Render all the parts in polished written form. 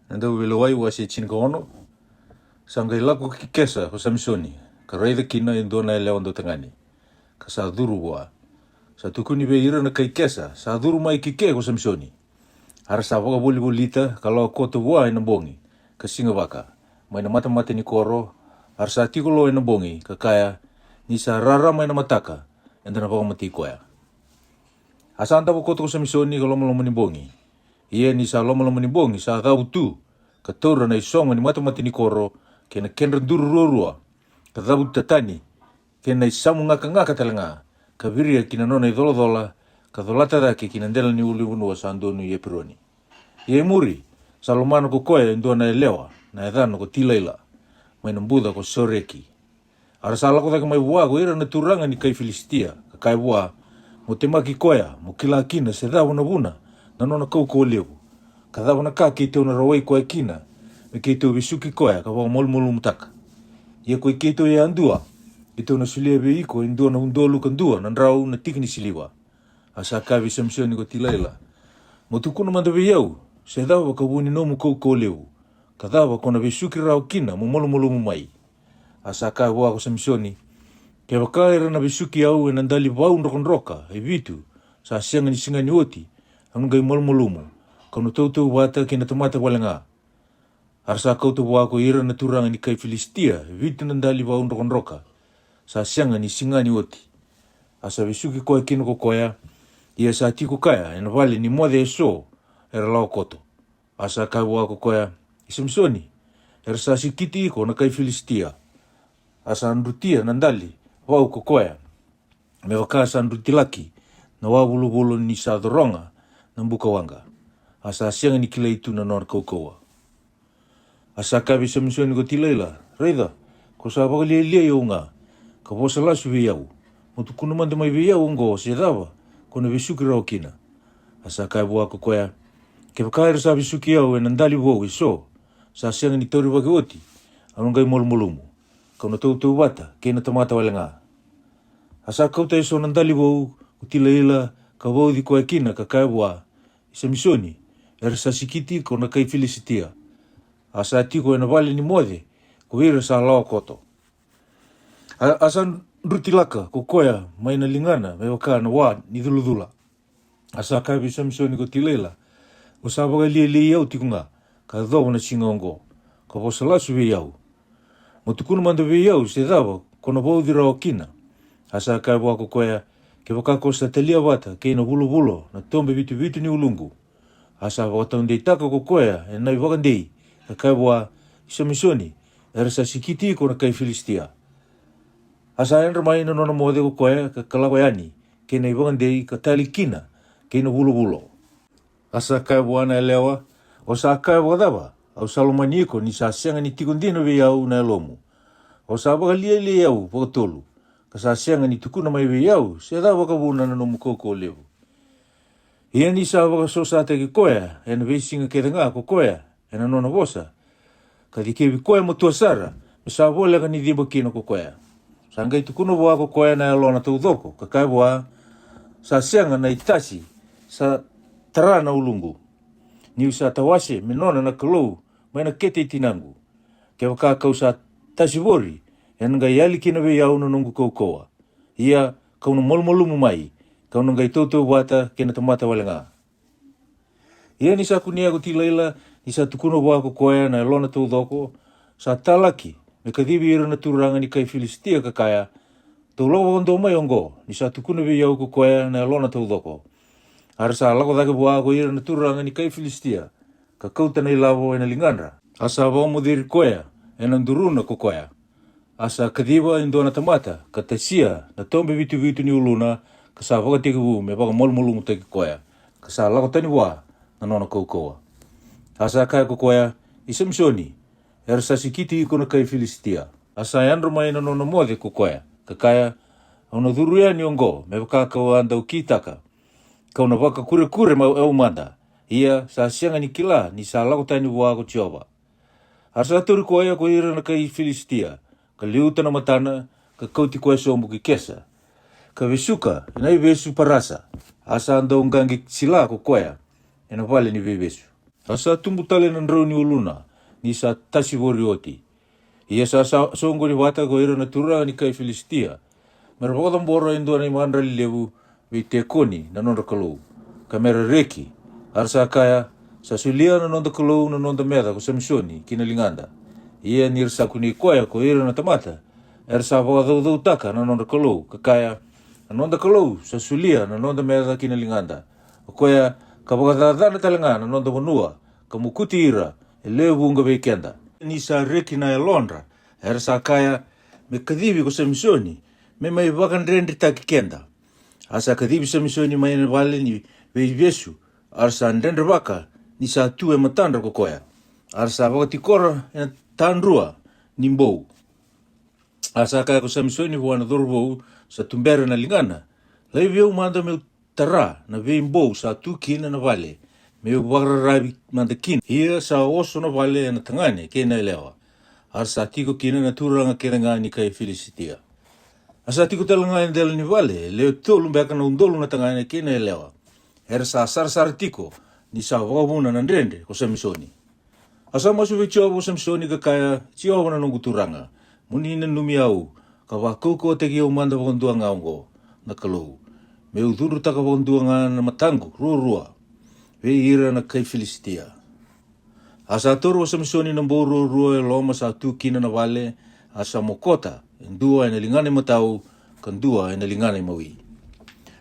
Andau velawai wa se chinkono sangai laku kikesa ko Samsoni ka raida kina indona lewan do tangani ka sa duru wa sa tukuni be ira na kai kesa sa duru mai kike ko Samsoni har sa wa boli bolita kalau koto wa ina bongi ka singa waka mai na mata mata ni koro har sa tikulo ina bongi ka kaya ni sa rara mai na mataka endana pa mati koya asanta ko koto ko Samsoni ko lomo ni bongi ia ni sa lomo ni bongi sa gau tu ka tora na isonga ni mata mata ni koro kena kenra duru rorua ka dabu tatani kena isamu ngaka talanga ka viria kina nona idolo dola ka dolata dake kina ndela ni uli unua sa andonu ye pironi ye muri salomano ko koe ndo na lewa na edano ko tilaila mai nambuda ko soreki ara sala ko dake mai bua ko ira na turanga ni kai Filistia ka kai bua mo temaki koea mo kila kina se dabu na buna na nona kau ko lewu ka dabu na ka ki teu na rawai koe kina me ki teu bisuki koea ka wau molmolu mutaka ia koe ki teu e andua i teu na sulia be iko indua na undolu kandua na nrau na tikni siliwa asa kavi Samsoni ko tilaila mo tukuna mandabe yau se dabu ka wuni nomu kau ko lewu ka dabu kona bisuki rau kina mo molmolu mai asa kavi wako Samsoni ke wakaira na bisuki au e nandali wau ndrokonroka e vitu sa sianga ni singa ni oti anungai molmolumu kanu tau wata kina tomata walenga arsa kau tu wako ira na turanga ni kai Filistia vitu nandali wau ndrokonroka sa sianga ni singa ni oti asa bisuki koe kino ko koea ia sa tiko kaya ena wale ni mwade eso era lao koto asa kai wako koea Samsoni era sa sikiti iko na kai Filistia asa andrutia nandali wau ko koea me wakasa andrutilaki na wau bulu ni sa doronga na mbuka wanga asa sianga ni kila itu na nor kaukaua asa kavi Samsoni ko tilaila reida ko sa baka lia nga ka bosa lasu be yau mutukunu mande mai be yau ngo se dava ko na bisuki rao kina asa kai bua ko koea ke wakaira sa bisuki yau e nandali wau iso sa sianga ni tauri wake oti anungai molmolumu ka na tau wata ke na tamata walenga asa kauta iso nandali wau utilaila ka wau di koe kina ka kai bua Samsoni era sa sikiti ko na kai Filistia asa tiko e na wale ni mode ko ira sa lao koto asa rutilaka ko koea mai na lingana me waka na wa ni duludula asa kai Samsoni ko tilaila ko sa baga li yau tikunga ka do na singongo ko bosala su yau motukunu manda be yau se dava ko na wau di rao kina asa kai bua ko koea ke waka ko sa telia wata ke na bulu na tombe vitu ni ulungu asa wata ndei taka ko koea e nai waka ndei ka kai bua Samsoni era sa sikiti ko na kai Filistia asa enra mai na nona mode ko koea ka kalawayani ke nai waka ndei ka tali kina ke na bulu asa kai bua na lewa o sa kai bua dava au salomaniko ni sa sianga ni tikundino be yau na lomu o sa waka lia yau waka tolu ka sa sianga ni tukuna mai be yau se da waka wuna na nomu koko lewu ia ni sa waka so sa te ki koea e na beisinga ke nga ko koea e na nona wosa ka di kewi koea mo tuasara me sa wole ka ni dhiba kino ko koea sa ngai tukuna wa ko koea na alona tau dhoko ka kai wa sa sianga na itasi sa tarana ulungu ni usa tawase me nona na kalou mai na kete tinangu ke waka kau sa tasivori e ngai yali kina be yau no nungu koukoa ia kau no molmolumu mai kau no ngai tautou wata kena tamata walenga ia ni sa kunia ko tilaila ni sa tukuno wa ko koea na lona tau dhoko sa talaki me kadibi ira na turanga ni kai Filistia ka kaya tau lawa ondo mai ongo ni sa tukuno be yau ko koea na lona tau dhoko ara sa lako dake bua ko ira na turanga ni kai Filistia ka kauta na ilavo e na lingandra asa wau modiri koea e na nduruna ko koea asa kadiba indo na tamata ka tasia na tombe vitu ni uluna ka sa waka teke wu me waka molmolu mutaki koea ka sa lako tani wa na nona koukoa asa kai ko koea Samsoni era sa sikiti iko na kai Filistia asa yandro mai na nona mode ko koea ka kaya au na dhuruya ni ongo me waka kau andau kitaka kau na waka kure ma au manda ia sa sianga ni kila ni sa lako tani wa ko Jehova asa turi koea ko ira na kai Filistia ka liuta na matana ka kauti koe sombu ki kesa ka vesuka inai vesu parasa asa andau ngangi sila ko koea ena vale ni vevesu Asa tumbu tale na ndrau ni uluna, ni sa tasi wori oti. Ia sa songo ni wata ko ira na tura ni kai Filistia. Mera wakata mbora indua ni mandra li lewu, vi te koni na nonda kalou. Ka mera reki, arsa kaya, sa sulia na nonda kalou na nonda meda ko Samsoni, kina linganda. Ia ni rsa kuni koya ko ira na tamata, ersa wakata taka na nonda kalou, kakaya, na nonda kalou, sa sulia na nonda meda kina linganda. Koya, ka wakatadana talanga na nonda wanua, ka mukuti ira, lewu unga veikenda. Ni sa reki na elondra, ersa kaya, me kadhivi ko Samsoni, me mai wakandrendi taki kenda. Asa kadhivi Samsoni mai na vale ni veivesu, arsa ndendre waka, ni sa tue matandra ko koya. Arsa wakatikora na tandrua ni mbou. Asa kaya ko Samsoni wana dhorvou sa tumbere na lingana, lai veu manda meu tara na vei mbou sa tu kina na vale, meu wakararabi manda kina. Ia sa oso na vale na tangane kena elewa. Arsa tiko kina na turanga kena ni kai Filistia. Asa tiko talanga endel ni vale, leo tolu mbeka na undolu na tangane kena elewa. Era sa sar tiko, ni sa wakabuna na ndrende ko Samsoni. Asa masu vichoa ko Samsoni ka kaya, chioa na nungu turanga. Muni na numi au, ka wakuko teki au manda wakandua ngaongo, na kalou. Meu dhuru taka wakandua nga na matangu, rua. Vei ira na kai Filistia. Asa toru wa Samsoni na mbou rua loma sa tu kina na vale, asa mokota, endua ina lingane matau, kandua ina lingane mawi.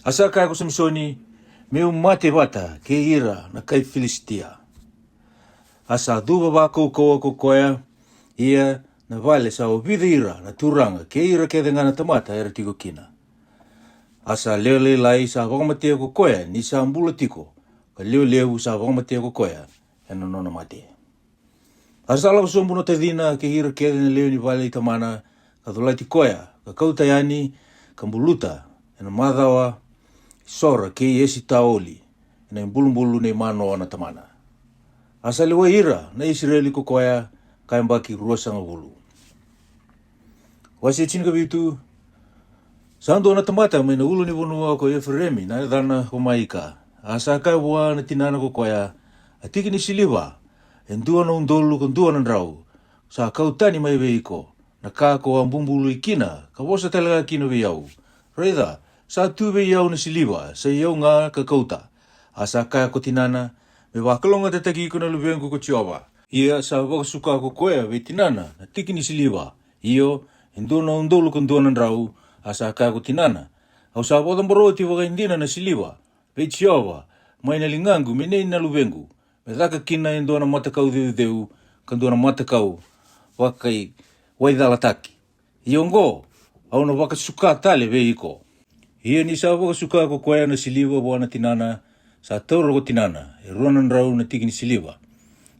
Asa kaya ko Samsoni, meu mate wata ke ira na kai Filistia. Asa duwa wako koa ko koya, ia na vale sa obida ira na turanga ke ira ke dengana tamata era tiko kina. Asa lele lai sa wakamatea ko koya ni sa ambula tiko, ka leo sa wakamatea ko koya, ena nona mate. Asa ala wasombu no tadina ke ira ke dengana leo ni vale itamana, ka dhulati koya, ka kautayani, ka mbuluta, ena madhawa, sora ke esi taoli, ena mbulumbulu ne mano ana tamana. Asa lewa ira na Israeli ko koya, ka mbaki ruasanga wulu. Wasi chinka bitu, sando na tamata may na ulo ni wunua ko Efremi na dana humaika. Asa kaya buwa na tinana ko koya, atiki ni siliwa, endua na undolu kundua na ndrau, sa kautani may veiko, na kako ang bumbulu ikina, kawosa talaga kino viyau. Reda, sa tu viyau na siliwa, sa iyau nga kakauta. Asa kaya ko tinana, me wakalonga tataki ko na lubengu ko chioba. Ia sa wakasuka ko koya ve tinana, na tiki ni siliwa. Iyo, endua na undolu kundua na ndrau, asa kaya ko tinana. Au sa wakamboroti wakaindina na siliwa, ve chioba, may na lingangu, menei na lubengu. Me dhaka kina endua na matakau deu, kandua na matakau, wakai waidalataki. Iyo ngo, au na wakasuka tale ve iko. Ia ni sa wakasuka ko koya na siliwa wana tinana, sa tauro ko tinana, e ruanan rau na tiki ni siliwa.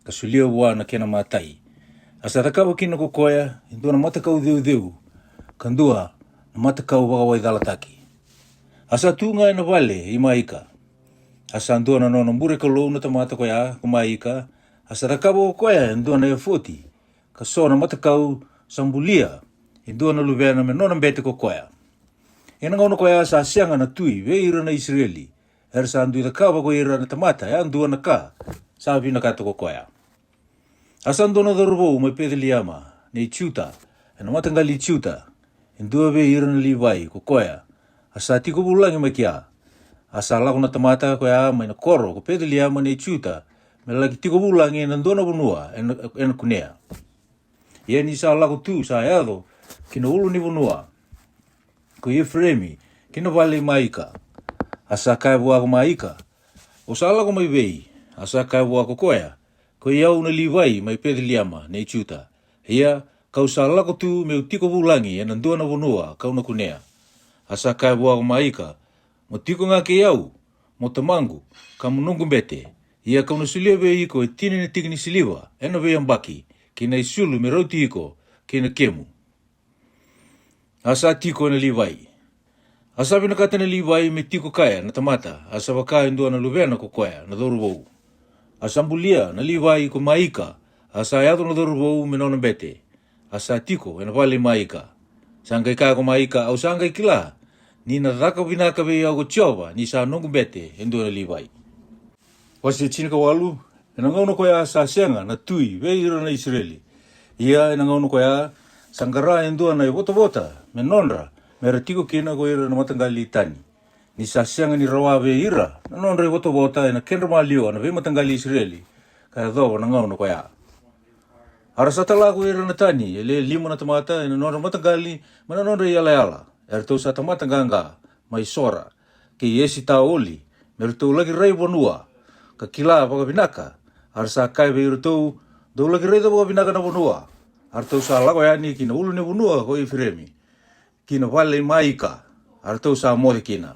Kasulia wana kena matai. Asa takawa kina ko koya, endua na matakau deu, kandua na matakau waka waidalataki. Asa tunga na vale imaika. Asa andua na nono mbure kalou na tamata koya kumaika. Asa takawa ko koya endua na efoti. Kaso na matakau sambulia, endua na lubea na menona mbete ko koya. Ena ngono koya sa sianga na tui, ve ira na Israeli. Era sa andu takawa ko ira na tamata, ya andua na ka, sabi na kato ko koya. Asa andua na dharubo may pedeliama, ni chuta, ena matangali chuta, endua ve ira na livai ko koya. Asa tiko bulangi makia, asa lako na tamata koya may na koro ko pedeliama ni chuta, may lagi tiko bulangi ena andua na bunua, ena kunea. Ia ni sa lako tu sa eado, kina ulu ni bunua. Ko Efremi, kina vale maika. Asa kaya bua ko maika. O sa lako may vei, asa kaya bua ko koya. Ko iau na livai may pedeliama ni chuta. Ia, kau sa lako tu meu tiko bulangi ena andua na bunua, kau na kunea. Asa kaya bua ko maika. Mo tiko nga ke iau, mo tamangu, ka munungu bete. Ia kau na sulia vei iko e tine ni tiki ni siliwa, ena vei ambaki. Kina isulu me rauti iko, kina kemu. Asa tiko na livai. Asa pinakata na livai me tiko kaya na tamata, asa waka indua na luvena ko koya na dhorubou. Asa ambulia na livai ko maika, asa ayado na dhorubou me nona bete. Asa tiko ena vale maika. Sangkai kaya ko maika au sangkai kila, ni na dhaka pinaka vei au ko chioba, ni sa nongu bete indua na livai. Wasi chini ka walu, e na ngauna koe a sa senga na tui ve ira na Israeli. Ia e na ngauna koe a sangara e ndua na i vota me nonra me ra tiko kina ko ira na matangali tani. Ni sa senga ni rawa ve ira na nonra i vota e na kenra malio na ve matangali Israeli. Kaya dhoa na ngauna koe a. Ara sa talaku ira na tani, ele lima na tamata, e na nora matangali, mana nora i ala. E tau sa tamata ganga, mai sora, ke iesi ta oli, me tau lagi rai bonua, ka kila waka binaka, ara sa kai ve ira tau, dau lagi rai waka binaka na bonua, ara tau sa lago yani kina ulu ne bonua ko i firemi, kina wale maika, ara tau sa mode kina.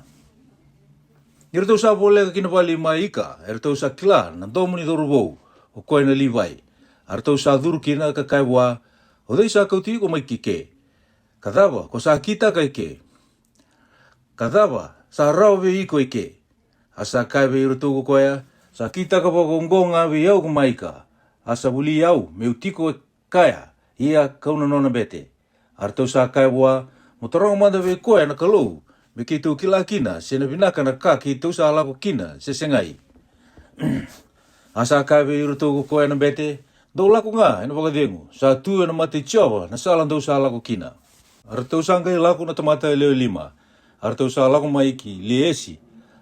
Ira tau sa bole kina wale maika, ara tau sa kila, na domuni dorubou, o koe na livai, ara tau sa dhuru kina ka kai wa, o dei sa kauti ko mai kike. Kadava, ko sa kita kai ke. Kadava, sa rau ve iko ike. Asa kai ve iru tūku koea, sa kita ka poko ngonga ve iau ko maika. Asa wuli iau, me utiko kaya, ia kauna nona bete. Ara tau sa kai wa, mo tarong manda ve koea na kalou, me ki tau kila kina, se na binaka na ka ki tau sa alako kina, se sengai. Asa kai ve iru tūku koea na bete, dau lako ngā, ena wakadengu, sa tua na mate tiowa, na salan dau sa lako kina. Ara tau sanga i lako na tamata e leo lima, ara tau sa lako maiki, liesi,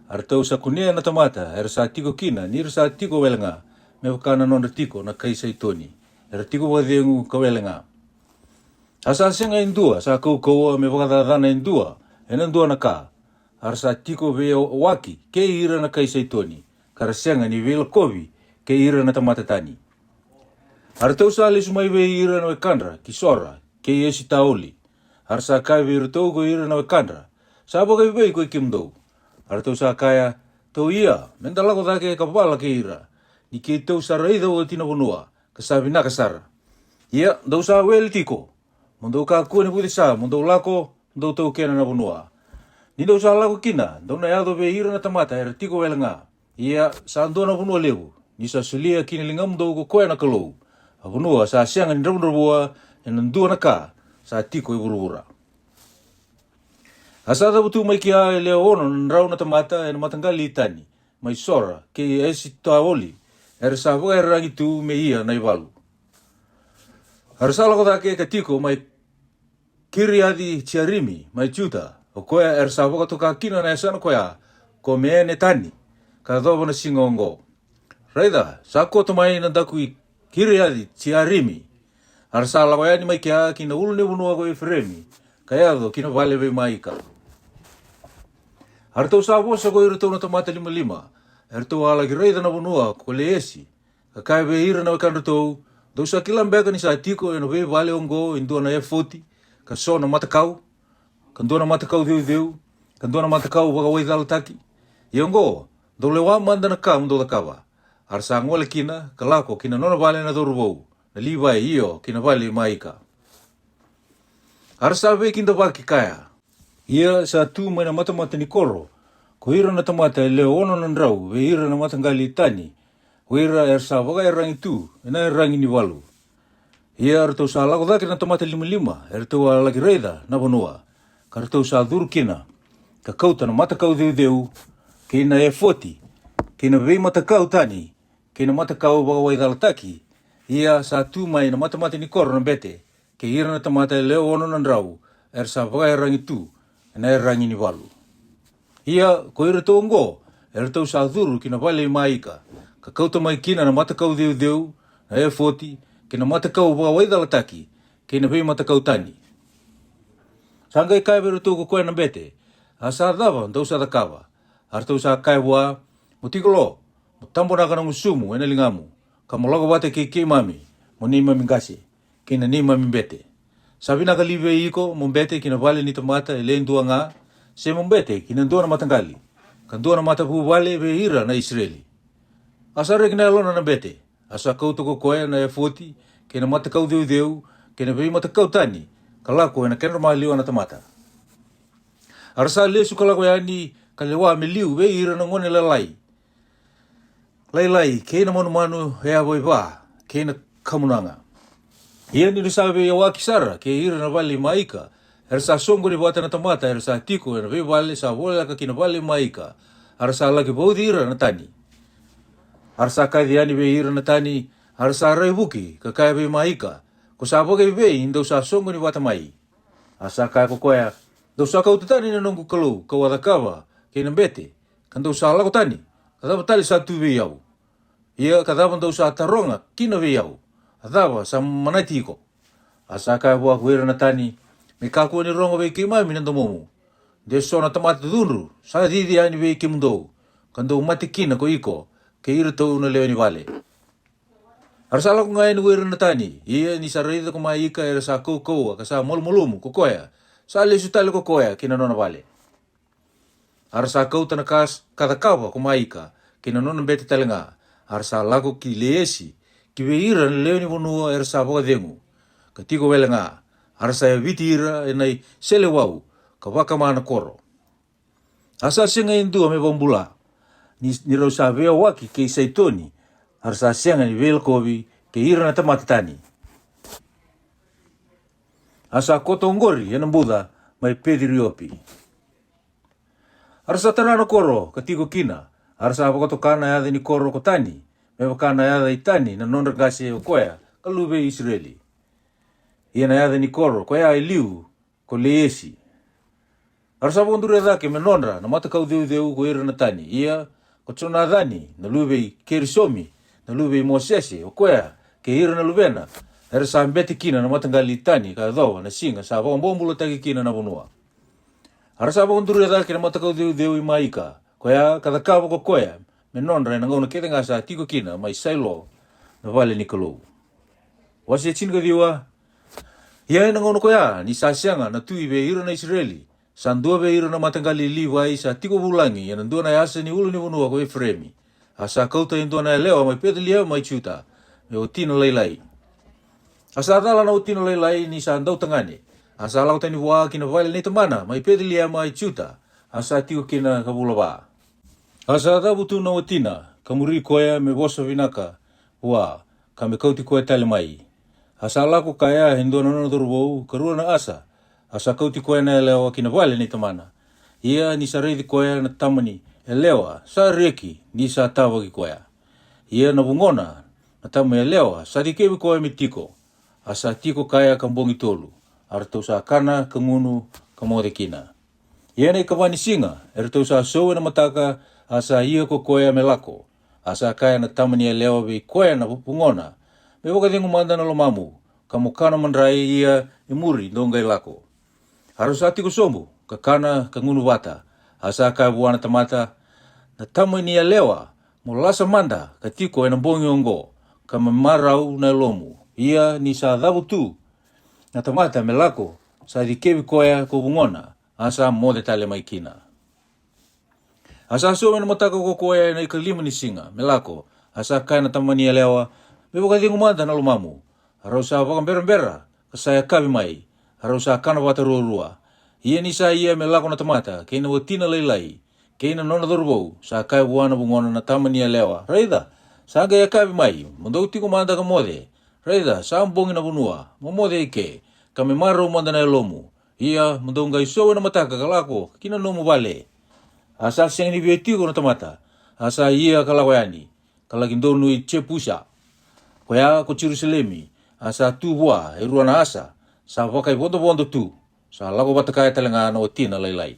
ara tau sa kunea na tamata, era sa tiko kina, nira sa tiko welenga, me wakana nona tiko na kaisa itoni, era tiko wakadengu ka welenga. Asa senga indua, sa koukoua me wakadadana indua, ena indua na ka, ara sa tiko ve waki, ke ira na kaisa itoni, kara senga ni vela kovi, ke ira na tamata tani. Ara tau sa le sumai ve ira na wekandra, ki sora, ke iesi taoli. Ara sa kai ve ira tau ko ira na wekandra. Sa boka vei ko ikimdou. Ara tau sa kaya, tau ia, menda lako dake kapala ke ira. Ni ke tau sa raida o tina bonua, ka sabi na kasara. Ia, dau sa wele tiko. Mondou ka kua ni puti sa, mondou lako, mondou tau kena na bonua. Ni dau sa lako kina, dau na yado ve ira na tamata, era tiko wele nga. Ia, sa andona bonua lewu. Ni sa sulia kini lingam dau ko koe na kalou. Abunua sa sianga ni raunarabua e nandua na ka sa tiko i burubura. Asa tabutu mai ki a leo ono na rau na tamata e na matangali itani, mai sora ke esi taoli, era sa waka rangi tu me ia na iwalu. Ara sa lako dake ka tiko mai kiri adi tiarimi, mai juta, o koea era sa waka toka kina na esana koea, ko me ene tani, ka dhoba na singongo. Raida, sa koto mai na daku i kiri adi, tiarimi. Ara sa lawa yani mai kia kina ulu ne unua ko e fremi. Kaya ado kina vale ve maika. Ara tau sa wosa ko ira tau na tamata 5. Ara tau ala ki reida na unua ko le esi. Ka kai ve ira na wakanda tau. Dau sa kilam beka ni sa tiko e no ve vale ongo indua na e40. Ka so na matakau. Ka ndua na matakau deu. Ka ndua na matakau waka waidhalataki. I ongo, dau le wa manda na ka mundo da kawa. Ara sa ngole kina, ka lako kina nona vale na dorubou, na livai iyo kina vale maika. Ara sa ve kinda waki kaya. Ia sa tu mai na matamata ni koro, ko ira na tamata e leo ono na nrau, ve ira na matangali tani, ko ira er sa waka e rangi tu, e na e rangi ni walu. Ia ara tau sa lako dhake na tamata 5, er tau a laki reida na vanua, ka ara tau sa dhuru kina, ka kauta na matakau deu, ke ina e40, ke ina vei matakau tani, ke na matakau waka waidhalataki, ia sa tu mai na matamata ni koro na bete, ke ira na tamata e leo ono na nrau, er sa waka e rangi tu, e na e rangi ni walu. Ia, ko ira tau ngo, er tau sa dhuru kina vale maika, ka kauta mai kina na matakau deu, na e40, ke na matakau waka waidhalataki, ke na vei matakau tani. Sanga e kai vero tau ko koe na bete, a sa dhava, tau sa dhakawa, ar tau sa kai wa, mo tikolo, mo tambo naka na musumu, ena lingamu, ka mo logo wate ke mami, mo ni mami ngase, ke na ni mami bete. Sabi naka liwe iko, mo bete kina vale ni tamata, e leen dua nga, se mo bete kina dua na matangali, ka dua na matapu vale ve ira na Israeli. Asa re kina alona na bete, asa kau toko koe na e40, ke na matakau deu, ke na vei matakau tani, ka lako e na kenra mahaliwa na tamata. Arasa le suka lako yani, ka lewa me liu, ve ira na ngone lalai. Lai, ke na manu hea voi wa, ke na kamunanga. Ia ni sabe ya waki sara, ke ira na vale maika. Era sa songo ni wata na tamata, era sa tiko, era ve vale sa vola ka kina vale maika. Ara sa laki baudi ira na tani. Arsa kai diani be ira na tani arsa rai buki ka kai be maika ko sa boge be indo sa songo ni wata mai asa kai ko koya do sa ka utani na nongu kalu ko wada kawa ke na bete kan do sa la ko tani kada tali sa tu be yau ia kada do sa taronga kino be yau adava sa manati ko asa kai bo ko ira na tani me ka ko ni rongo be ki mai minando momu de so na tamata duru sa di ani be ki mundo kan do mati kina ko iko ke ira to una leoni vale arsala ko ngai nuir na tani ia ni sarida ko mai ka era sa ko ka sa mol molumu ko koya sa le sutale ko koya kina nona vale arsa ko tana kas kada kawa ko mai ka kina nona bete talenga arsa lago ki leesi ki be ira leoni vonu era sa boga dengu ka tiko welenga arsa vitira enai sele wau ka waka mana koro asa singa indu me bombula ni ro sa veo waki ke saitoni arsa senga ni velkovi ke ira na tamatani asa kotongori yana buda mai pedriopi arsa tarano koro katiko kina arsa bakoto kana ya ni koro kotani me kana ya itani na non gase koya kalube israeli yana ya ni koro koya iliu ko leesi arsa bondure da ke menonra na mata kau deu ko ira na tani ia ko tsona dani na lube kerisomi na lube mosese o koya ke ira na lubena era sa mbeti kina na matangali tani ka do na singa sa bombulo tagi kina na bonua arsa bondure da ke na mata kau deu i maika koya kada ka ko koya menonra na ngona ketenga sa tiko kina mai sailo na vale nikolo wasi chinga diwa ia na ngona koya ni sa sianga na tuibe ira na israeli Sandua be ira na matangali liwai sa tiko bulangi yana ndua na yasa ni ulu ni vunua ko efremi. Asa kauta indua na lewa mai pedelia mai chuta. Me utina leilai. Asa adala na utina leilai ni sa andau tangani. Asa lau tani waa kina vale ni tamana mai pedelia mai chuta. Asa tiko kina kabulaba. Asa ada butu na utina. Kamuri koya me bosa vinaka. Waa kame kauti koya tale mai. Asa lako kaya hindua na nonodoru karua na asa. Asa kauti koe na elewa kina vale ni tamana. Ia ni sa reithi koe na tamani elewa sa reki ni sa tawa ki koe. Ia na bungona na tamani elewa sa rikewi koe mitiko. Asa tiko kaya kambongi tolu. Arto sa kana kangunu kamode kina. Ia na ikawani singa. Arto sa sowe na mataka asa ia ko koe melako. Asa kaya na tamani elewa vi koe na bungona. Me wakatingu manda na lomamu. Kamukana mandrai ia imuri dongai lako. Harus hati ko sombo, kakana kangunu wata, asa ka buana tamata, na tamu ni lewa, mulasa manda, katiko ena bongi ongo, kama marau na lomu, ia ni sa dhabu tu, na tamata melako, sa dikewi koya ko bungona, asa mode tale maikina. Asa so na mataka ko koya na ikalima ni singa, melako, asa ka na tamu ni lewa, bebo katingu manda na lomamu, harus sa wakang bera-bera, kasaya kabi mai, harus akan wata rua. Ia ni sa ia melako na tamata, kena watina leilai, kena nona dorbo, sa kai buana bungona na tamani lewa. Raida, sa gaya kabi mai, mondoti ko manda ka mode. Raida, sa ambongi na bunua, momode ike, kame maro manda na lomu. Ia mondonga iso na mataka kalako, kina nomu vale. Asa siang ni bieti ko na tamata, asa ia kalawayani, kalagindonu i chepusa. Koya ko Jerusalemi, asa tu bua, iruana asa. Sa wakai bondo tu, sa lago batakai talenga na otina lailai.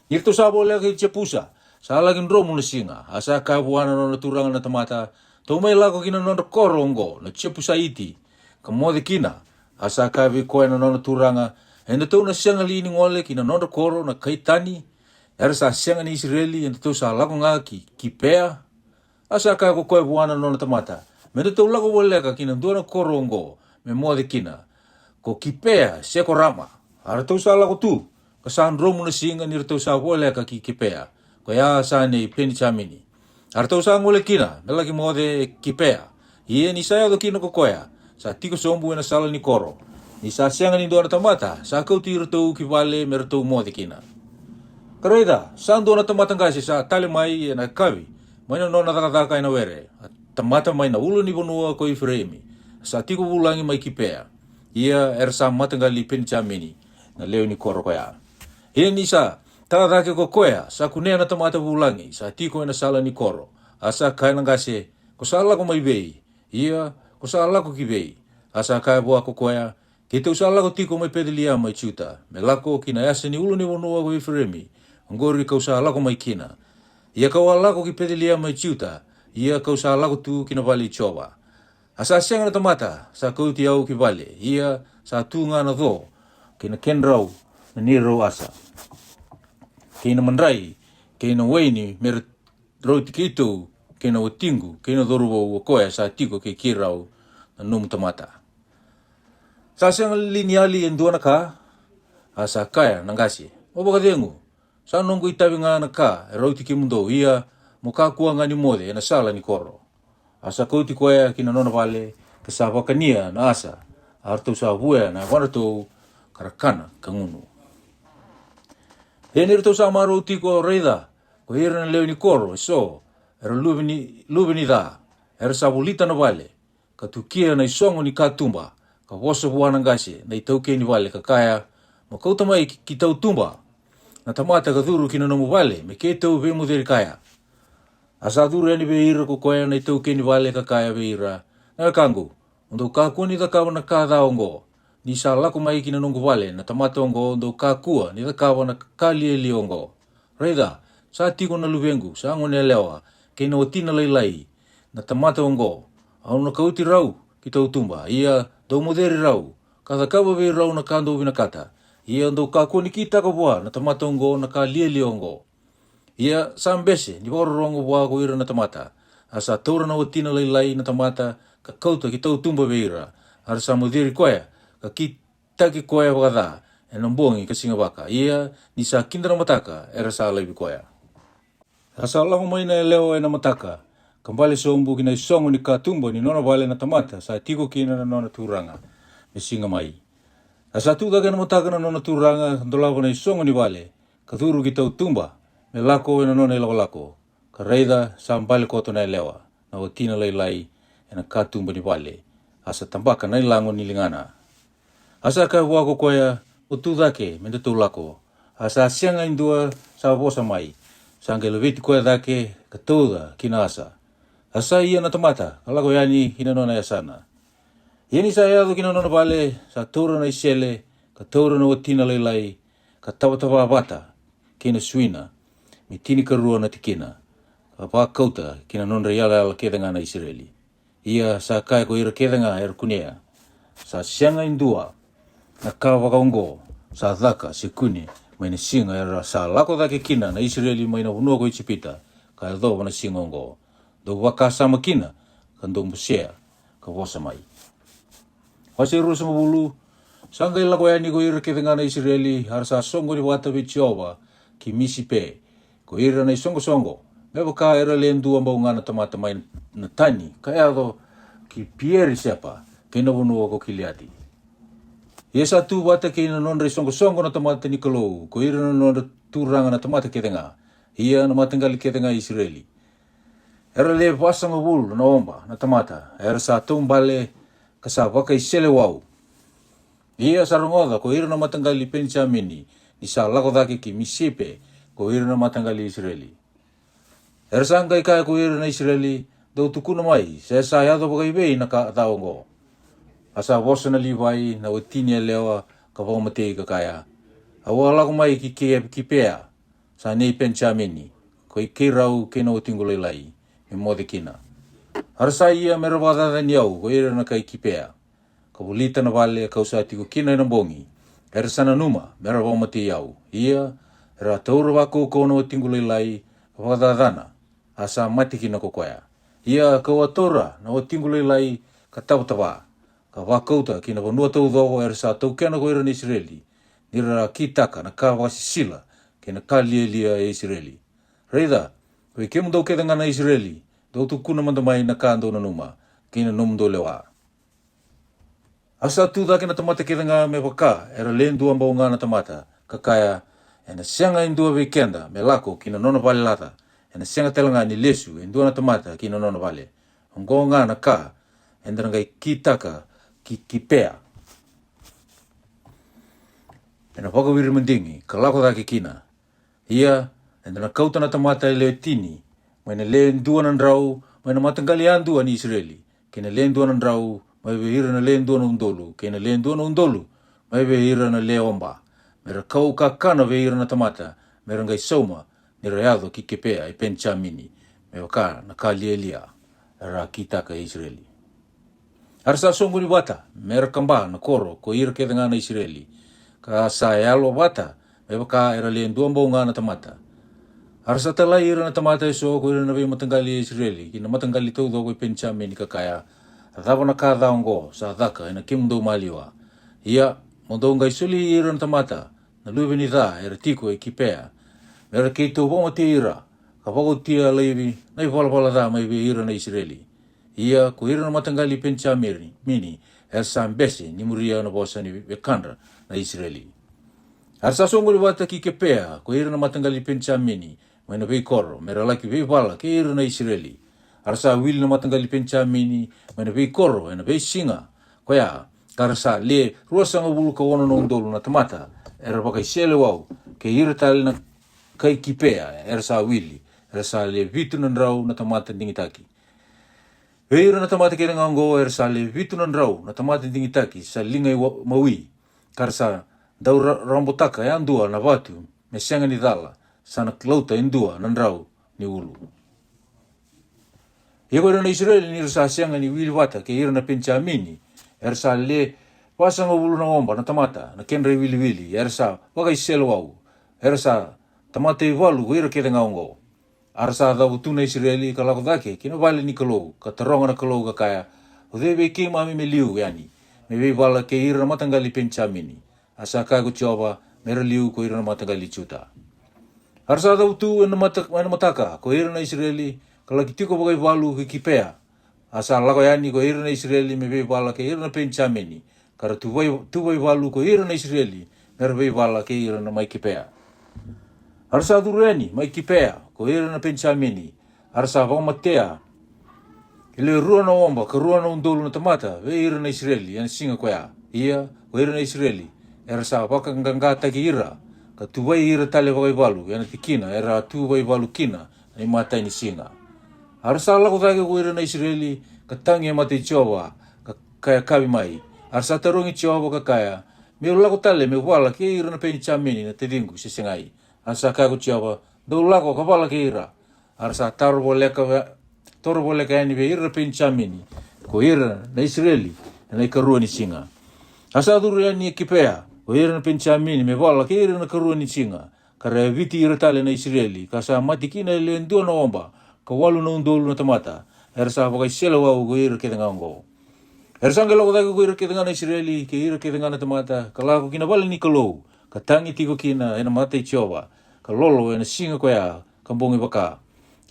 Nirto sa boleh ke cepusa, sa lagin romu na singa, asa ka buana na turangan na tamata, tomai lago kina na korongo na cepusa iti, kamode kina, asa ka vi koe na turanga, enda to na sianga li ngole kina na koro na kaitani, era sa sianga ni Israeli enda to sa lago nga ki pea, asa ka ko koe buana na tamata, menda to lago boleh ka kina na korongo, me mode kina. Ko kipea seko rama arto sa la ko tu kasan romu na singa ni arto sa wole ka kipea ko ya sa ni peni chamini arto sa ngole kina melagi mode kipea ie ni sa do kina ko koya sa tiko sombu na sala ni koro ni sa sianga ni do na tamata sa ko ti arto ki vale merto mode kina karoida sa do na tamata ngasi sa tale mai na kavi mai no na taka taka ina were tamata mai na ulu ni bonua ko ifremi sa tiko bulangi mai kipea ia ersa matangali penchamini na leo ni koro koya. Ia ni sa taradake ko koya sa kunea na tamata bulangi sa tiko na sala ni koro. Asa kaya nangase ko sa lako mai vei, ia, ko sa lako ki vei, asa kai boa ko koea, ke te usa lako tiko mai pedelia mai ciuta, me lako kina ase ni ulu ni wanua ko ifremi, ngori ka usa lako mai kina. Ia kau lako ki pedelia mai ciuta, ia kau sa lako tu kina vali choba. Asa sianga na tamata, sa kau ti au ki vale, ia sa tu ngana tho, kina kenrau, na nirau asa. Kina mandrai, kina waini, mera rauti kitu, kina watingu, kina dhoruwa wakoya sa tiko ke kirau na num tamata. Sa sianga liniali enduana ka, asa kaya nangasi. Oba kadengu, sa nongo itawi ngana ka, rauti ki mundo, ia muka kua ngani mode, ena sala ni koro. Asa kouti koea kina nona vale, kasa wakania na asa, hartu sa buea na wanatou karakana kangunu. Hene rito sa maro tiko reida, ko hira na leo ni koro, so, era lubini da, era sa bulita na vale, ka tukia na isongo ni katumba, ka wosa buana ngase, na itauke ni vale, ka kaya, ma kouta mai ki tau tumba, na tamata ka dhuru kina nomu vale, me ke tau vemu dheri kaya. Asa dhuru yani veira ko koea na itauke ni vale ka kaya veira, na kangu, undo kakua ni dhakawa na ka dhaongo, ni sa lako mai kina nungu vale, na tamata ongo, undo kakua ni dhakawa na kalie liongo. Reida, sa tiko na luvengu, sa ngone lewa, kina watina lailai, na tamata ongo, au na kauti rau, ki tau tumba, ia dau moderi rau, kada kawa vei rau na kando vinakata, ia undo kakua ni kita ka bua, na tamata ongo, na kalie liongo. Ia sambese, ni wararongo bua ko ira na tamata, asa taura na watina lailai na tamata, ka kauta ki tau tumba veira, arasa moderi koea, ka kitaki koea wakada, e nambongi ka singa waka. Ia ni sa kindara mataka, era sa laibi koea. Asa lango maina e leo e na mataka, kambale sombu kina isongo ni katumba ni nona vale na tamata, sa tiko kina na nona turanga, me singa mai. Asa tu daga na mataka na nona turanga, ndolawa na isongo ni vale, ka thuru ki tau tumba, me lako e na nona ilako lako, ka reida sa mbale koto na elewa, na watina lailai e na katumba ni vale, asa tambaka na ilango ni lingana. Asa ka wako koea, utu dake, mende tau lako, asa sianga indua sa bosa mai, sa angelo viti koea dake, ka tauda kina asa. Asa ia na tamata, kalako yani hina nona ya sana. Ieni sa yado kina nona vale, sa taura na isele, ka taura na watina lailai, ka tawatawa bata, kina suina, mi tini karua na tikina, ka pakauta kina nona yala ala kedanga na Israeli. Ia sa kai ko ira kedanga kunea, sa sianga indua, na kawakaongo, sa dhaka sikuni, maina singa era sa lako dhake kina na Israeli maina unua ko ichipita, ka edho wana singa ongo. Do waka sama kina, ka ndo musea, ka wosa mai. Wasiru sama bulu, sanga ilako yani ko ira kedanga na Israeli, harasa songo ni wata vichova, ki misi pe, ko ira na isongo-songo, meba ka era lendu ambao ngana tamata mai na tani, ka edho ki pieri siapa, kina unua ko kiliati. Ia sa tu wata ke ina nonre songo-songo na tamata ni kalou, ko ira na nonre turanga na tamata ketenga, ia na matangali ketenga Israeli. Era le wasa mabulu na omba na tamata, era sa tumbale kasa waka isele wau. Ia sa rongoda ko ira na matangali Benjamini, ni sa lako dhake ki misipe, ko ira na matangali Israeli. Era sa angkai kaya ko ira na Israeli, do tukuna mai, sa yado bagai bei na ka taongo. Asa wosa na liwai na watini lewa ka wamatei ka kaya. Awa lako mai ki pea sa nei Benjamini, ko i kirau kena watingo lailai, me mode kina. Arasa ia mera wadada ni au, ko ira na kai ki pea. Ka bulita na vale ka usati ko kina na bongi. Era sana numa, mera wamatei au. Ia, era taura wako ko na watingo lailai, ka wadadana, asa mati kina ko koea. Ia ka watora na watingo lailai ka tautawa. Ka wakauta kina wanua tau dhogo era sa tau kena ko ira ni Israeli. Nira kitaka na ka wasisila kina ka lia e Israeli. Reida, koe ke mundau kedanga na Israeli, dau tukuna mandamai na ka ando na numa, kina numdo lewa. Asa tu dake na tamata kedanga me waka, era lendu ambao nga na tamata, kakaya, ena sianga indua weekenda, me lako kina nona vale lata, ena sianga telanga ni lesu, indua na tamata kina nona vale. Ongo nga na ka, enda ngai kitaka, ki pea. Ena wakawiri mendingi, ka lako dhake kina. Ia, enda na kauta na tamata leo tini, maina leo ndua na ndrau, mai na matangali andua ni Israeli. Kena lendua na ndrau, mai ve ira na lendua na undolu. Kena lendua na undolu, mai ve ira na leomba. Mera kau kakana ve ira na tamata. Mera ngai sauma, nira yado ki kepea i penchamini. Me waka na ka lielia, ra kita ka Israeli. Arsa songu ni wata, mera kamba na koro, ko ira ke na Israeli. Ka sa yalo wata, me waka era lendua mbonga na tamata. Arsa talai ira na tamata iso ko ira na ve matangali Israeli. Kina matangali tau do ko penchamini ka kaya. Athawa na ka daongo sa dhaka ina kimdo maliwa. Ia, mondo ngai suli ira na tamata, na luwe ni dha era tiko e kipea. Mera kei tau wonga te ira, ka wako tia leivi, nai wala dha mai ve ira na Israeli. Ia, ko ira na matangali penchamini, er sa mbese ni muria na bosa ni vekandra na Israeli. Arsa songo ni wata ki kepea, ko ira na matangali penchamini, mai na vei koro, mera laki vei wala ke ira na Israeli. Arsa wili na matangali penchamini, mai na vei koro, na vei singa. Koia, karasa le ruasanga wulu ka wono na undolu na tamata, era pakai sele wau, ke ira tali na kai kipea, era sa wili, era sa le vitu na ndrau na tamata dingitaki. Ira na tamata kere ngango, era sa le vitu na ndrau na tamata dingitaki, sa lingai maui, karasa dau rambotaka ya andua na watu, me senga ni dhala, sana klauta indua na ndrau ni ulu. Ia koe na Israeli ni rasa senga ni wili wata ke ira na penchamini, era sa le pasanga wulu na omba na tamata, na kenre wili, era sa wakai selo wau, era sa tamata i walu ko ira kere ngaongo. Ara sa dhau tuna Israeli ka lako dhake, kina wale ni kalou, ka taronga na kalou ka kaya, o dhebe ke mami me liu yani, me wei wala ke ira na matangali penchamini, asa kaya ko tioba, mera liu ko ira na matangali chuta. Ara sa dhau tu na mataka, ko ira na Israeli, ka laki tiko bagai walu ke kipea, asa lako yani ko ira na Israeli, me wei wala ke ira na penchamini, kara tu wei walu ko ira na Israeli, mera wei wala ke ira na mai kipea. Arsa dureni, mai kipea, ko ira na penchamini, arsa waumatea, ile rua na omba, ka rua na undolu na tamata, ve ira na Israeli, yan singa koea, ia, ko ira na Israeli, arsa wakangangata ki ira, ka tuwai ira tale wakai walu, yan tikina, era tuwai walu kina, ni mata ni singa. Arsa lako thake ko ira na Israeli, ka tangi mata i chowa, ka kaya kawi mai, arsa tarongi chowa ka kaya, me lako tale me wala ke ira na penchamini na te dingu se singai. Asa kako chiaba, do lako ka wala ke ira. Arsa toro boleka yani be ira penchamini, ko ira na Israeli, na ikarua ni singa. Asa duru yani kipea, ko ira na penchamini, me wala ke ira na karua ni singa. Kara viti ira tale na Israeli, kasa matikina ile ndio na omba, ka walu na undolu na tamata. Ersa wakai sela wau ko ira ke tengango. Ersa ngelo ko ko ira ke tengana Israeli, ke ira ke tengana tamata, ka lako kina wala ni kalou. Ka tangi tiko kina ena mata i tiowa, ka lolo ena singa koea, ka mbongi waka.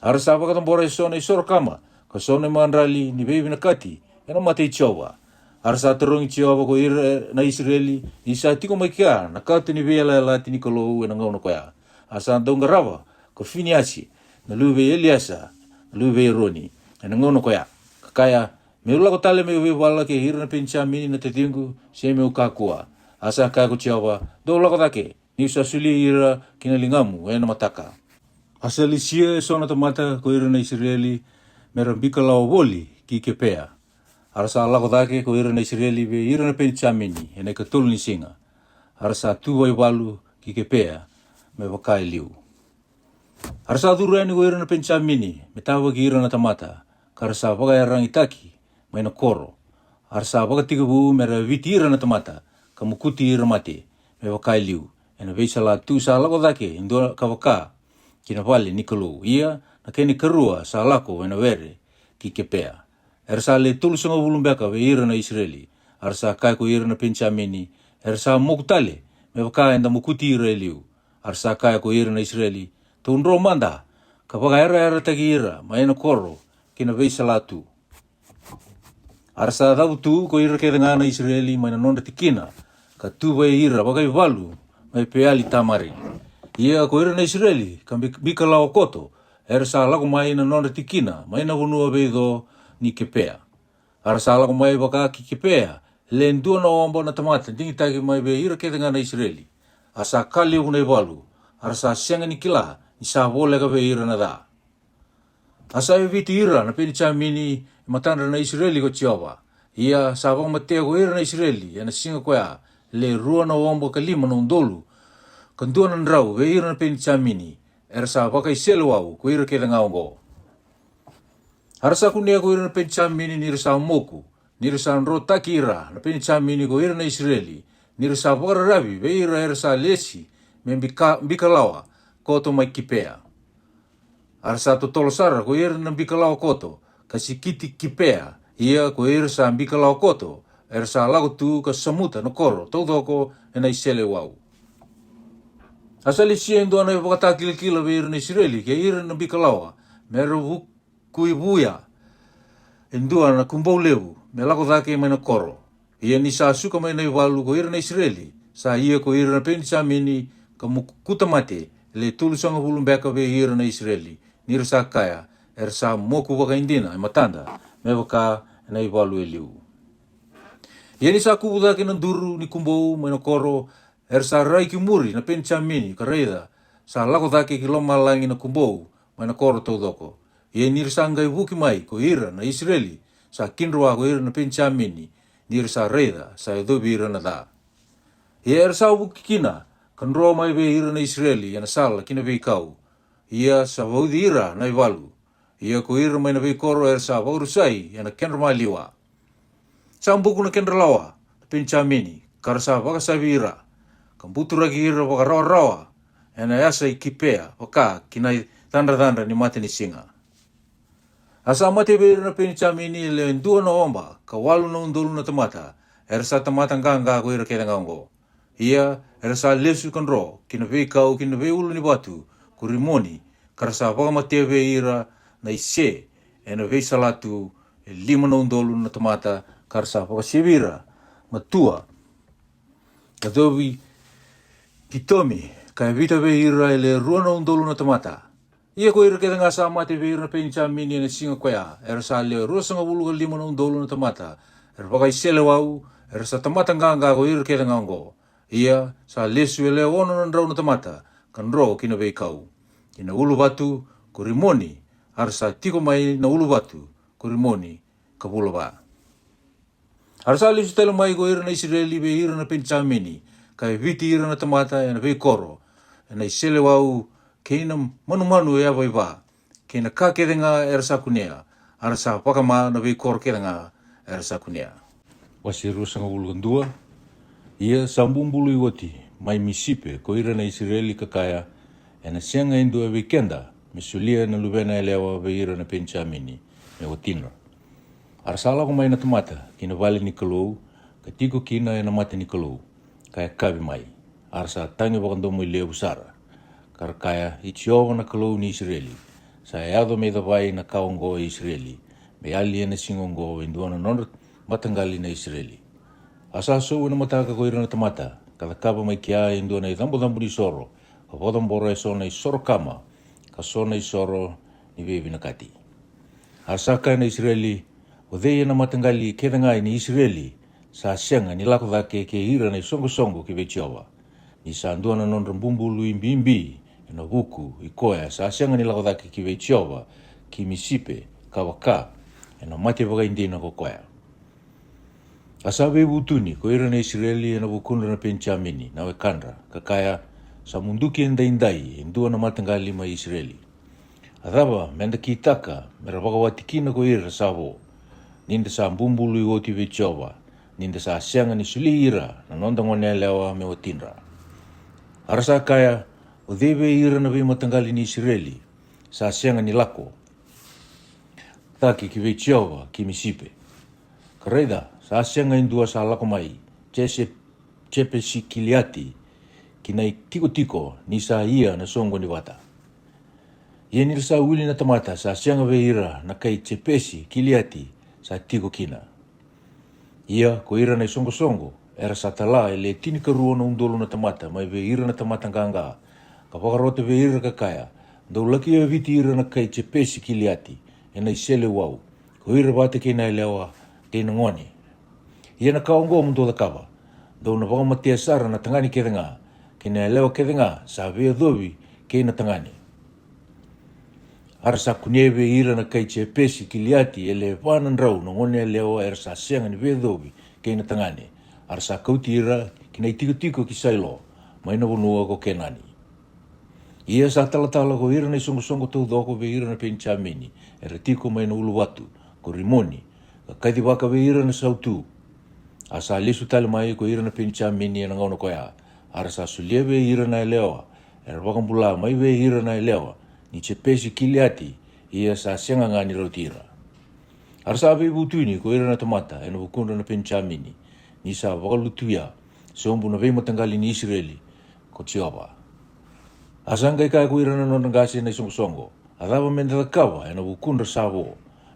Arasa waka tambora i sone i soro kama, ka sone maandrali ni bebi na kati, ena mata i tiowa. Arasa tarongi tiowa ko ira na Israeli, isa tiko maikia, na kati ni vela lati ni kalou ena ngauna koea. Asa ndonga rawa, ko finiasi, na luwe Eliasa, na luwe Roni, ena ngauna koea. Kakaya, me ula ko tale me wala ke ira na penchamini na te tingu, se me ukakua. Asa kako tiowa, do lako dake, ni usa suli ira kina lingamu, ena mataka. Asa lisia sona tamata ko ira na Israeli, mera mbika lao woli ki kepea. Arasa lako dake ko ira na Israeli be ira na penchamini, ena katulu ni singa. Arasa tuwai walu ki kepea, me wakai liu. Arasa dureni ko ira na penchamini, me tawa ki ira na tamata, karasa wakai rangitaki, mai na koro. Arasa wakatigabu mera viti ira na tamata, kamukuti ira mate, me wakai liu. Ena veisa la tu sa lako dake, indua ka waka, kina wale ni kalou. Ia, na keni karua sa lako ena were, ki kepea. Ersa le tulu sanga wulumbeka ve ira na Israeli. Arsa kai ko ira na penchamini. Ersa mokutale, me waka enda mukuti ira liu. Arsa kai ko ira na Israeli. Tundro manda, ka waka era tagi ira, ma ena koro, kina veisa la tu. Arsa dhau tu ko ira ke na Israeli, ma ena nonda tikina, ka tu vai ira, wakai walu, mai peali tamari. Ia ko ira na Israeli, ka bika lao koto, ersa lako mai na nonda tikina, mai na hunua veido ni kepea. Arsa lako mai waka ki kepea, le ndua na omba na tamata, dingi taki mai be ira ke na Israeli. Asa kali unai walu, arsa senga ni kila, ni sa wole ka be ira na da. Asa e viti ira na peni chamini matanda na Israeli ko Jehova. Ia sa wang matea ko ira na Israeli ya na singa koea le rua na wambo kalima na undolu. Kandua na ndrau ve ira na peni chamini era sa waka iselo au ko ira keda ngaongo. Harasa kunia ko ira na peni chamini ni rasa moku. Ni rasa nrotaki ira na peni chamini ko ira na Israeli. Ni rasa wakara ravi ve ira era sa lesi me mbika lawa koto mai kipea. Arsa to tolo sara ko ira na mbikalau koto, kasi kiti kipea, ia ko ira sa mbikalau koto, era sa lago tu ka samuta no koro, taudoko e na isele wau. Asali siya ndo na ipakata kila ve ira na Israeli, ke ira na mbikalaua, mera kuibuya, indua na kumbau lewu, me lago dhake mai na koro. Ia ni sa suka mai na iwalu ko ira na Israeli, sa ia ko ira na peni samini ka mukuta mate, le tulusanga bulumbeka ve ira na Israeli. Nira sa kaya, sa moku waka indina, matanda, me waka na iwalu liu. Ia ni sa kubuda ke nanduru ni kumbau, mai na koro, sa rai ki muri na peni chamini, ka reida, sa lako dhake ki loma langi na kumbau, mai na koro taudoko. Ia nira sa ngai wuki mai, ko ira na Israeli, sa kinrua ko ira na peni chamini, nira sa reida, sa edobi ira na da. Ia sa wuki kina, kanroa mai ve ira na Israeli, ia na sala kina ve kau. Ia sa waudi ira na iwalu. Ia ko ira mai na vei koro sa waurusai ia na kenra mai liwa. Sa mbuku na kenra lawa, na pinchamini, kara sa wakasavi ira. Kambuturagi ira waka rawa, ia na yasa i kipea, waka kinai tanda ni mate ni singa. Asa mate ve ira na pinchamini le ndua na omba, ka walu na undolu na tamata, sa tamata nganga ko ira keda ngango. Ia sa lesu kanro, kina vei kau, kina vei ulu ni batu, kurimoni, karasa wakamatea ve ira na ise, e na vei salatu, e 5 na undolu na tamata, karasa wakasevira, matua, kadovi, kitomi, kaya vita ve ira ele 2 na undolu na tamata. Ia ko ira keda nga sa mate ve ira na peni chamini na singa kwea, sa le 2 bulu ka 5 na undolu na tamata, wakaisele wau, sa tamata nganga ko ira keda ngango. Ia sa lesu ele 1 na ndrau na tamata, kanro kina vei kau. Kina ulu batu, kurimoni, harsa tiko mai na ulu batu, kurimoni, kabula ba. Harsa lisu telo mai ko ira na Israeli ve ira na peni chamini, kai viti ira na tamata ya na vei koro, na isele wau, keina manu e awai ba, keina ka kedenga sa kunea, harsa pakama na vei koro kedenga sa kunea. Wasiru sanga ulu gandua, ia sambumbulu iwati, mai misipe ko ira na Israeli kakaya, na sianga indu e wikenda, misulia na lubena e lewa ve ira na peni chamini, me watina. Arsala ko mai na tamata, kina vale ni kalou, katiko kina e na mate ni kalou, kaya kabi mai. Arsa tangi wakandomo i lea usara, kaya itiova na kalou ni Israeli, sa e ado me davai na kaongo e Israeli, me ali e na singongo indua na nonra matangali na Israeli. Asa so na mataka ko ira na tamata, kada kaba mai kia indua na i dambo ni soro, ka vodamboro e so na i soro kama, ka so na i soro ni vevi na kati. Asa ka na Israeli, o dhei na matangali keda ngai ni Israeli, sa senga ni lako dhake ke ira na i songo ke vechiowa. Ni sa andua na non rambumbulu imbi, na vuku, i koea, sa senga ni lako dhake ke vechiowa, ki misipe, ka waka, na mate waga indina ko koea. Asa vevu tuni, ko ira na Israeli na vukunda na peni chamini, na wekandra, kakaya, sa munduki indai, indua na matangali ma Israeli. Adaba, menda kitaka, mera wakawatikina ko ira savo, ninda sa mbumbulu i oti vechova, ninda sa asianga ni suli ira, na nonda ngone lewa me watinra. Arasa kaya, o deve ira na ve matangali ni Israeli, sa asianga ni lako, taki ki vechova, ki misipe. Kareda, sa asianga indua sa lako mai, chepe si kiliati, kinai tiko ni sa ia na songo ni wata. Ia ni sa uli na tamata sa sianga ve ira na kai chepesi kiliati sa tiko kina. Ia ko ira na songo era sa tala ele tini karuo na undolo na tamata mai ve ira na tamata nganga. Ka wakarote ve ira kakaya, dau laki e viti ira na kai chepesi kiliati e na isele wau. Ko ira bate kina e lewa tena ngoni. Ia na kaongo mundo da kava, dau na wakamatea sara na tangani kedenga, kina lewa kedenga sa vea dovi ke na tangani. Arsa kuneve ira na kai che pesi kiliati ele wanan rau na ngone leo ersa senga ni vedovi ke na tangane. Arsa kauti ira kina tiko ki sailo mai na wonua ko kenani. Ia sa talatala ko ira na songo tau doko ve ira na penchamini era tiko mai na ulu watu ko rimoni ka kaiti waka ve ira na sautu. Asa lisu tali mai ko ira na penchamini na ngono ko ya. Arsa sulia ve ira na lewa era wakambula mai ve ira na lewa ni che pesi kiliati ia sa senga ngani rautira. Arsa ve butuni ko ira na tamata ena bukunda na penchamini ni sa wakalutuia sombu na ve matangali ni Israeli ko Chiaba. Asanga ika ko ira na nongasi na songo. Adaba mendela kawa ena bukunda savo.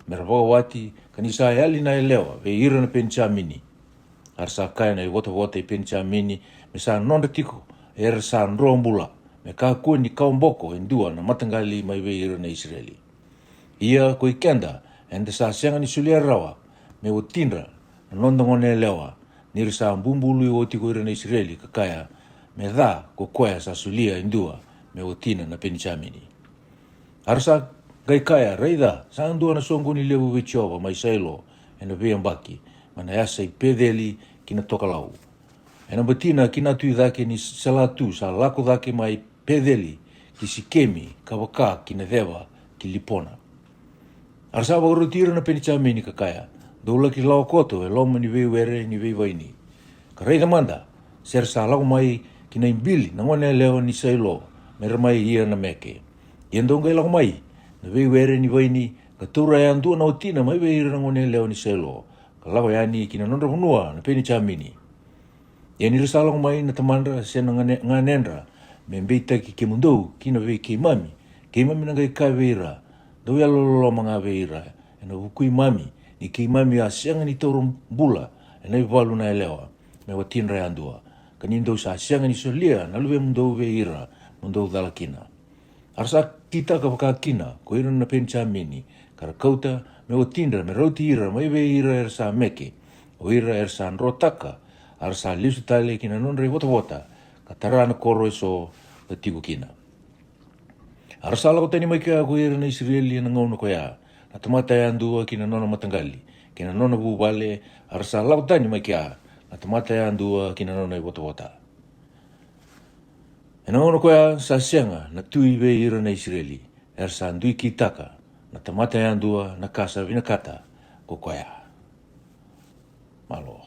Meravaga wati kanisa yali na elewa ve ira na penchamini. Arsa kaya na wota penchamini me sa nonda tiko era sa nrombula. Me ka kua ni kaumboko endua na matangali mai ve ira na Israeli. Ia ko ikenda enda sa senga ni sulia rawa me o tindra na nonda ngone lewa nir sa mbumbulu o tiko ira na Israeli kakaya me dha ko koya sa sulia endua me o tina na penchamini. Arsa gai kaya reida sa andua na songo ni lewu vichova mai sailo ena veambaki mana yasa i pedeli kina tokalau. Ena batina kina tui dhake ni salatu sa lako dhake mai pedeli ki sikemi kawaka kina dewa ki lipona. Arsa wakarutira na penchamini kakaya doula ki lau koto e loma ni vei were ni vei vaini. Ka reida manda ser sa lau mai kina imbili na ngone leo ni sailo mera mai ia na meke. Iendonga lau mai na vei were ni vaini ka tura ya andua na otina mai vei ira na ngone leo ni sailo. Ka lau yani kina nondra hunua na penchamini. Iani rasa lau mai na tamandra sena nganendra me mbeita ki ke mundou kina vei ke mami na ngai ka veira do ya lolo mga veira ena hukui mami ni ke mami a sianga ni toro bula ena iwalu na elewa me watinra ya andua kanindo sa sianga ni solia na luwe mundou veira mundou dalakina arsa kita ka wakakina ko ira na penchamini kara kauta me watinra me rauti ira mai veira ersa meke o ira ersa nrotaka arsa lisu tale kina nonre wota katarana koro eso the tigo kina. Arsa lau tani mai kia ko ira na Israeli na ngono ko ya. Na tamata ya andua kina nona matangali. Kina nona bubale. Arsa lau tani mai kia. Na tamata ya andua kina nona wota. E na ngono ko ya sa sianga na tui ve ira na Israeli. Ersa andui kitaka. Na tamata ya andua na kasa vinakata ko ya. Malo.